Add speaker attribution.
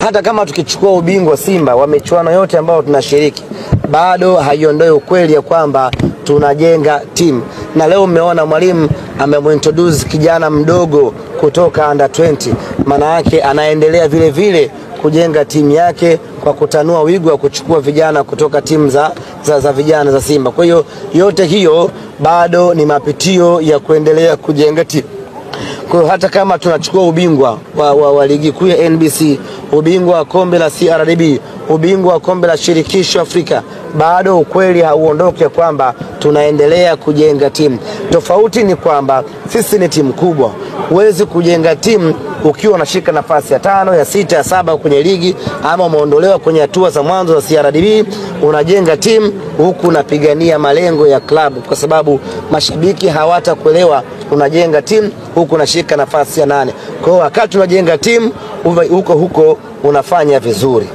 Speaker 1: hata kama tukichukua ubingwa Simba wa michuano yote ambayo tunashiriki, bado haiondoi ukweli ya kwamba tunajenga timu. Na leo umeona mwalimu amemintroduce kijana mdogo kutoka under 20, maana yake anaendelea vile vile kujenga timu yake kwa kutanua wigo wa kuchukua vijana kutoka timu za vijana za Simba. Kwa hiyo yote hiyo bado ni mapitio ya kuendelea kujenga timu. Kwa hiyo hata kama tunachukua ubingwa wa ligi kuu ya NBC, ubingwa wa kombe la CRDB, ubingwa wa kombe la shirikisho Afrika, bado ukweli hauondoki kwamba tunaendelea kujenga timu. Tofauti ni kwamba sisi ni timu kubwa. Huwezi kujenga timu ukiwa unashika nafasi ya 5, ya 6, ya 7 kwenye ligi, ama umeondolewa kwenye hatua za mwanzo za CRDB. Unajenga timu huku unapigania malengo ya klabu, kwa sababu mashabiki hawatakuelewa unajenga timu huku unashika nafasi ya 8. Kwa hiyo wakati unajenga timu huko unafanya vizuri.